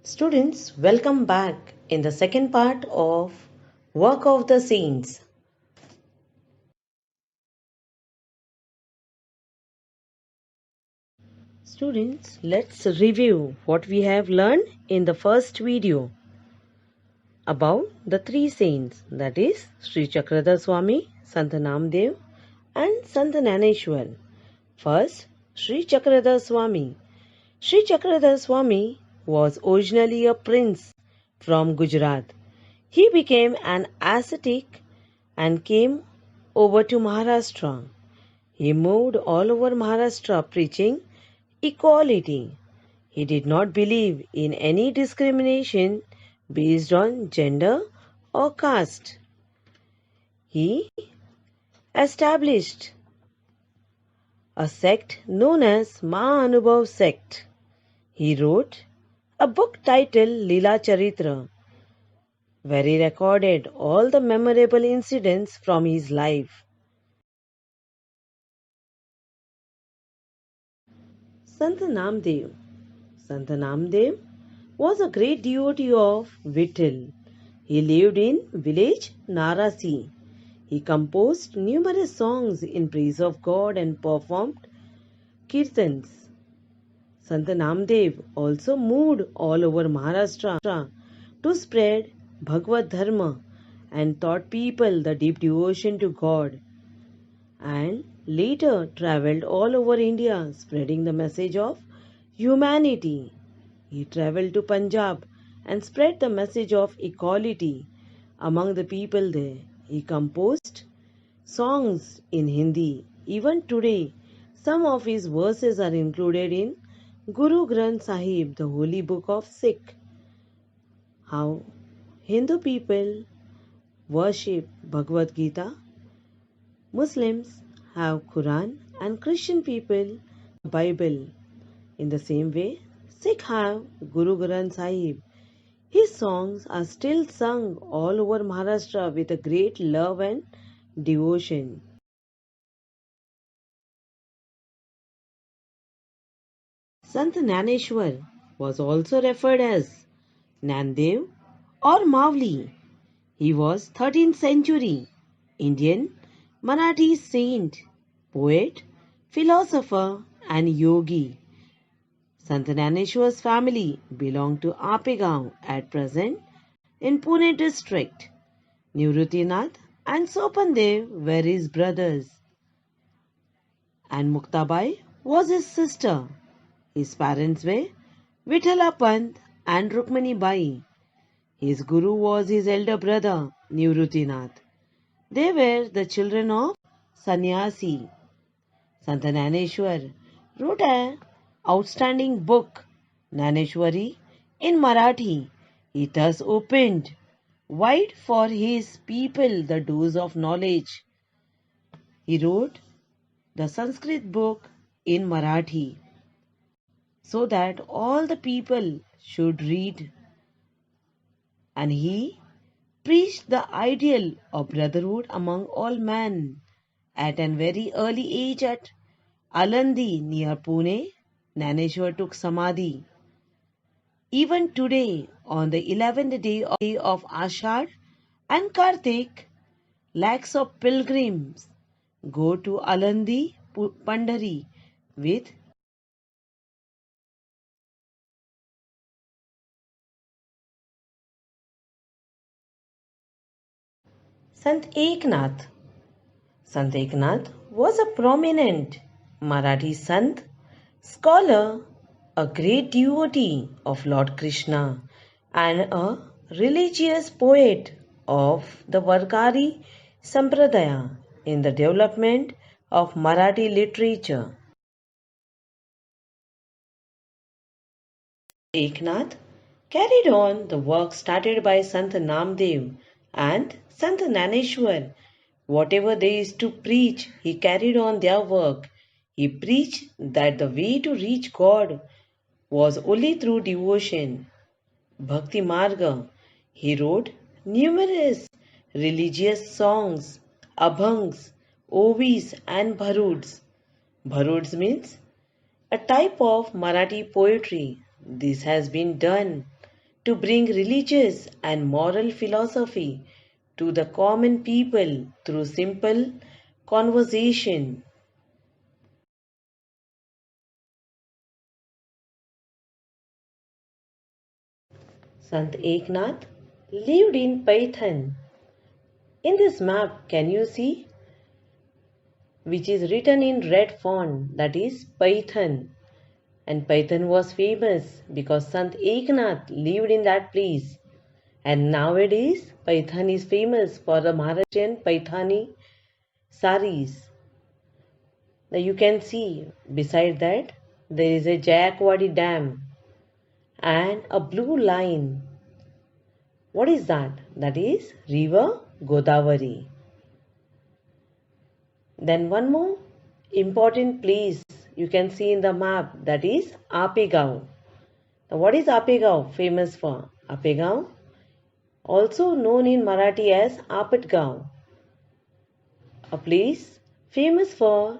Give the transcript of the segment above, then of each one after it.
Students, welcome back in the second part of Work of the Saints. Students, let's review what we have learned in the first video about the three saints, that is Sri Chakradhar Swami, Sant Namdev and Sant Naneshwar. First, Sri Chakradhar Swami. Sri Chakradhar Swami was originally a prince from Gujarat. He became an ascetic and came over to Maharashtra. He moved all over Maharashtra preaching equality. He did not believe in any discrimination based on gender or caste. He established a sect known as Mahanubhav sect. He wrote a book titled Leela Charitra, where he recorded all the memorable incidents from his life. Sant Namdev. Sant Namdev was a great devotee of Vittal. He lived in village Narasi. He composed numerous songs in praise of God and performed kirtans. Sant Namdev also moved all over Maharashtra to spread Bhagavad Dharma and taught people the deep devotion to God, and later travelled all over India spreading the message of humanity. He travelled to Punjab and spread the message of equality among the people there. He composed songs in Hindi. Even today, some of his verses are included in Guru Granth Sahib, the holy book of Sikh. How Hindu people worship Bhagavad Gita, Muslims have Quran, and Christian people Bible. In the same way, Sikh have Guru Granth Sahib. His songs are still sung all over Maharashtra with a great love and devotion. Sant Naneshwar was also referred as Nandev or Mavli. He was 13th century Indian Marathi saint, poet, philosopher and yogi. Sant Naneshwar's family belonged to Apegaon at present in Pune district. Nivruttinath and Sopandev were his brothers, and Muktabai was his sister. His parents were Vithala Pant and Rukmani Bai. His guru was his elder brother Nivruttinath. They were the children of sannyasi. Sant Naneshwar wrote an outstanding book, Naneshwari, in Marathi. He thus opened wide for his people the doors of knowledge. He wrote the Sanskrit book in Marathi so that all the people should read, and he preached the ideal of brotherhood among all men. At a very early age at Alandi near Pune, Naneshwar took Samadhi. Even today, on the 11th day of Ashad and Kartik, lakhs of pilgrims go to Alandi Pandhari with Sant Eknath. Sant Eknath was a prominent Marathi Sant, scholar, a great devotee of Lord Krishna, and a religious poet of the Varkari Sampradaya in the development of Marathi literature. Eknath carried on the work started by Sant Namdev and Sant Naneshwar. Whatever there is to preach, he carried on their work. He preached that the way to reach God was only through devotion. Bhakti Marga. He wrote numerous religious songs, abhangs, ovis, and bharuds. Bharuds means a type of Marathi poetry. This has been done to bring religious and moral philosophy to the common people through simple conversation. Sant Eknath lived in Paithan. In this map, can you see, which is written in red font, that is Paithan. And Paithan was famous because Sant Eknath lived in that place. And nowadays, Paithan is famous for the Maharashtrian Paithani saris. Now you can see beside that there is a Jayakwadi Dam and a blue line. What is that? That is River Godavari. Then one more important place you can see in the map, that is Apegaon. Now what is Apegaon famous for? Apegaon, also known in Marathi as Apatgaon, a place famous for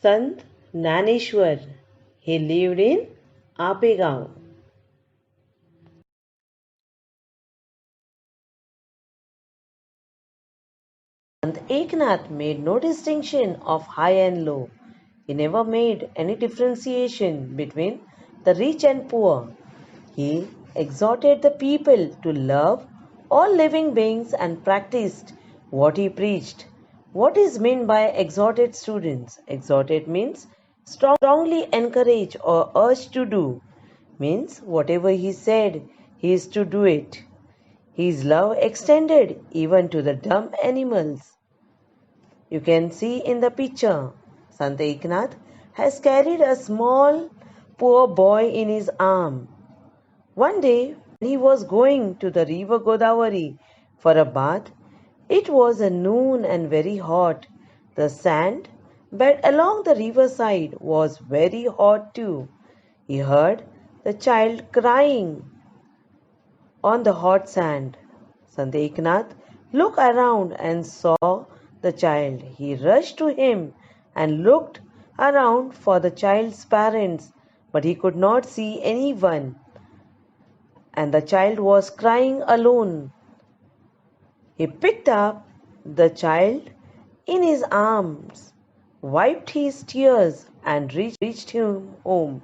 Sant Naneshwar. He lived in Apegaon. Sant Eknath made no distinction of high and low. He never made any differentiation between the rich and poor. He exhorted the people to love all living beings and practiced what he preached. What is meant by exhorted students? Exhorted means strongly encourage or urge to do. Means whatever he said, he is to do it. His love extended even to the dumb animals. You can see in the picture, Sant Eknath has carried a small poor boy in his arm. One day, when he was going to the river Godavari for a bath, it was a noon and very hot. The sand bed along the riverside was very hot too. He heard the child crying on the hot sand. Sant Eknath looked around and saw the child. He rushed to him and looked around for the child's parents, but he could not see anyone, and the child was crying alone. He picked up the child in his arms, wiped his tears, and reached him home.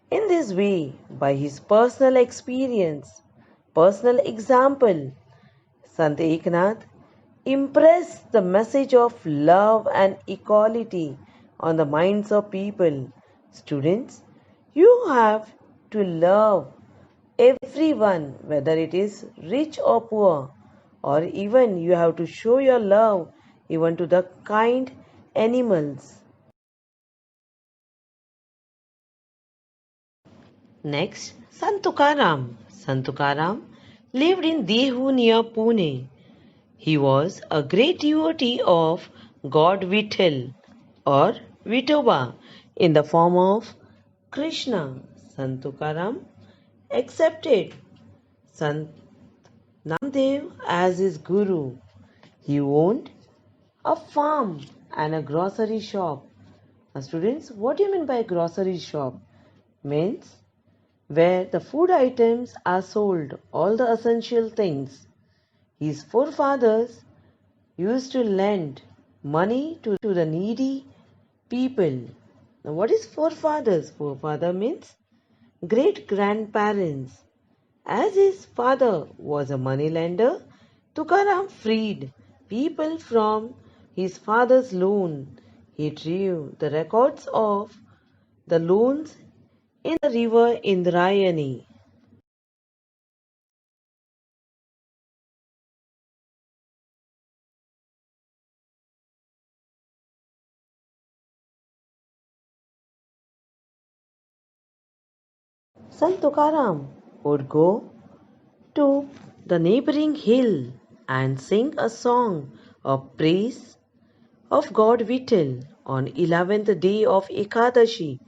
In this way, by his personal experience, personal example, Sant Eknath impressed the message of love and equality on the minds of people. Students, you have to love everyone, whether it is rich or poor, or even you have to show your love even to the kind animals. Next, Sant Tukaram. Sant Tukaram lived in Dehu near Pune. He was a great devotee of God Vitthal or Vithoba in the form of Krishna. Sant Tukaram accepted Sant Namdev as his guru. He owned a farm and a grocery shop. Now, students, what do you mean by grocery shop? Means where the food items are sold, all the essential things. His forefathers used to lend money to the needy people. Now, what is forefathers? Forefather means great grandparents. As his father was a moneylender, Tukaram freed people from his father's loan. He drew the records of the loans in the river Indrayani. Sant Tukaram would go to the neighboring hill and sing a song of praise of God Vittal on 11th day of Ekadashi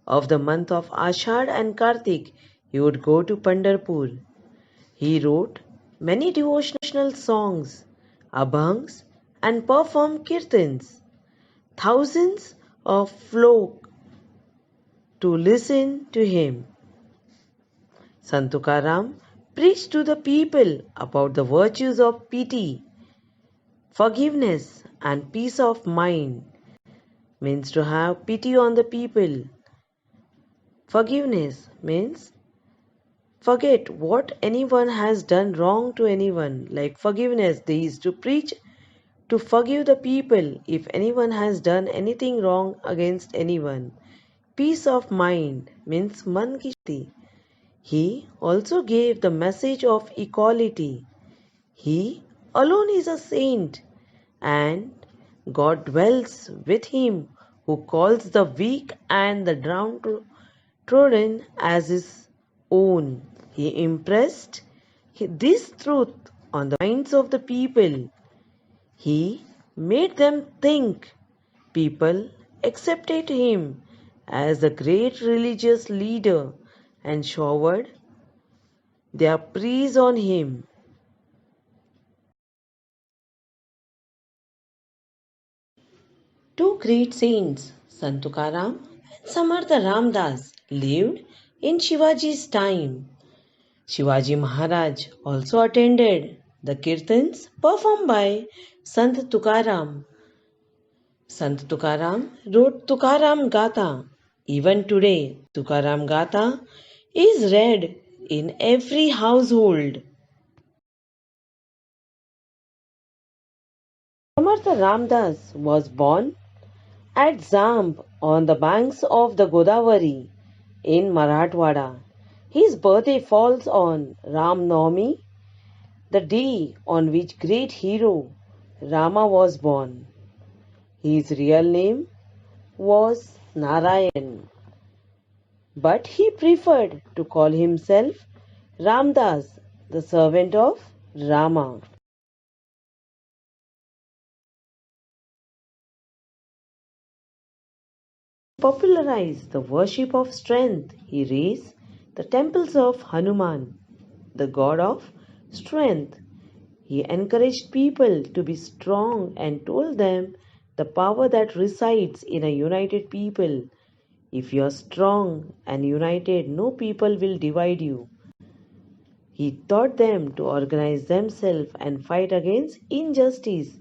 of the month of Ashad and Kartik. He would go to Pandharpur. He wrote many devotional songs, abhangs, and performed kirtans. Thousands of flock to listen to him. Sant Tukaram preached to the people about the virtues of pity, forgiveness, and peace of mind. Means to have pity on the people. Forgiveness means forget what anyone has done wrong to anyone. Like forgiveness, they used to preach to forgive the people if anyone has done anything wrong against anyone. Peace of mind means man ki shanti. He also gave the message of equality. He alone is a saint, and God dwells with him who calls the weak and the downtrodden as his own. He impressed this truth on the minds of the people. He made them think. People accepted him as a great religious leader and showered their praise on him. Two great saints, Sant Tukaram and Samartha Ramdas, lived in Shivaji's time. Shivaji Maharaj also attended the kirtans performed by Sant Tukaram. Sant Tukaram wrote Tukaram Gatha. Even today, Tukaram Gatha is read in every household. Samartha Ramdas was born at Zamb on the banks of the Godavari in Marathwada. His birthday falls on Ram Navami, the day on which great hero Rama was born. His real name was Narayan, but he preferred to call himself Ramdas, the servant of Rama. To popularize the worship of strength, he raised the temples of Hanuman, the god of strength. He encouraged people to be strong and told them the power that resides in a united people. If you are strong and united, no people will divide you. He taught them to organize themselves and fight against injustice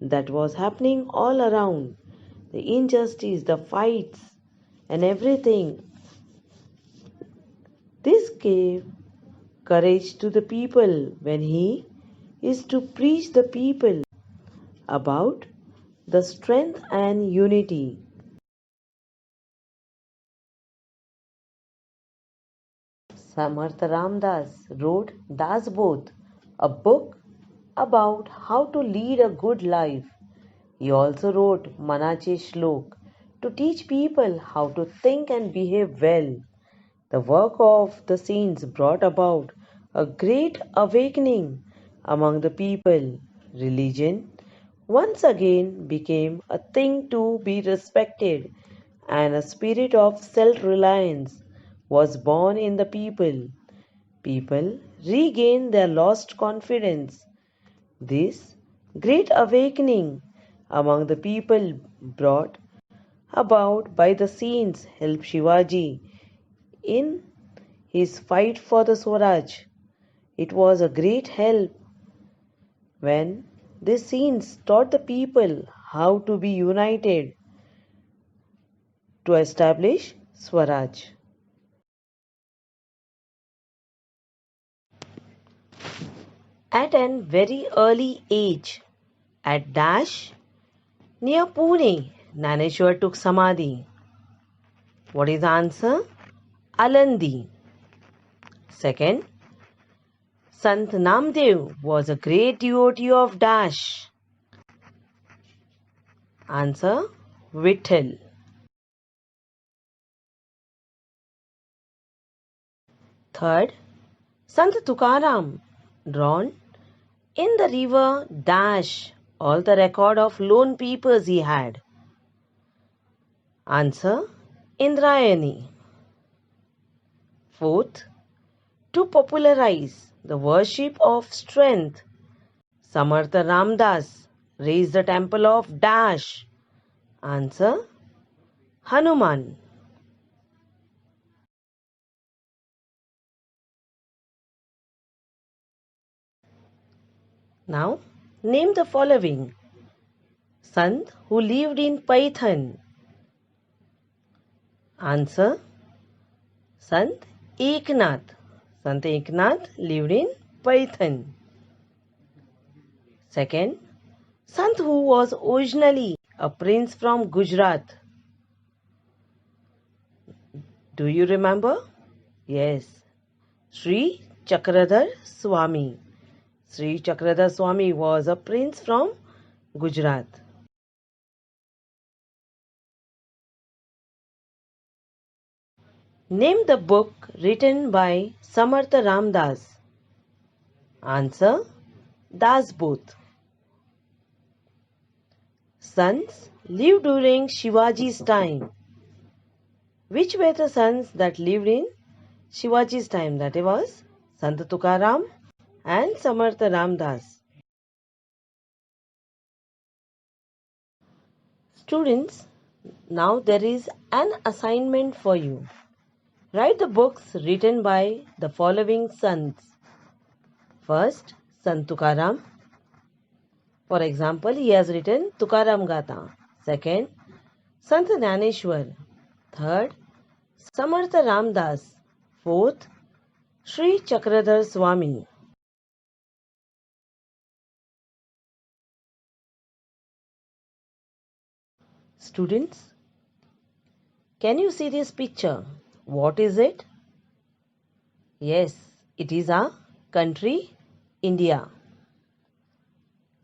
that was happening all around. The injustice, the fights, and everything. This gave courage to the people when he is to preach the people about the strength and unity. Samartha Ramdas wrote Das Bodh, a book about how to lead a good life. He also wrote Manache Shlok to teach people how to think and behave well. The work of the saints brought about a great awakening among the people. Religion once again became a thing to be respected, and a spirit of self reliance was born in the people. People regained their lost confidence. This great awakening among the people brought about by the saints helped Shivaji in his fight for the Swaraj. It was a great help when these saints taught the people how to be united to establish Swaraj. At an very early age, at Dash near Pune, Naneshwar took Samadhi. What is the answer? Alandi. Second, Sant Namdev was a great devotee of Dash. Answer, Vittal. Third, Sant Tukaram drowned in the river Dash all the record of lone papers he had. Answer, Indrayani. Fourth, to popularize the worship of strength, Samartha Ramdas raised the temple of Dash. Answer, Hanuman. Now, name the following. Sant who lived in Python. Answer. Sant Eknath. Sant Eknath lived in Python. Second, Sant who was originally a prince from Gujarat. Do you remember? Yes, Sri Chakradhar Swami. Sri Chakradhar Swami was a prince from Gujarat. Name the book written by Samartha Ramdas. Answer. Das Both. Sons lived during Shivaji's time. Which were the sons that lived in Shivaji's time? That was Sant Tukaram and Samartha Ramdas. Students, now there is an assignment for you. Write the books written by the following sons. First, Sant Tukaram. For example, he has written Tukaram Gata. Second, Sant Jnaneshwar. Third, Samartha Ramdas. Fourth, Sri Chakradhar Swami. Students, can you see this picture? What is it? Yes, it is our country, India.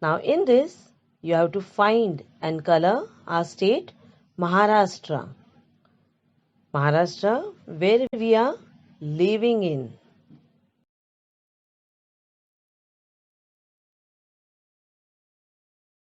Now in this, you have to find and color our state, Maharashtra. Maharashtra, where we are living in.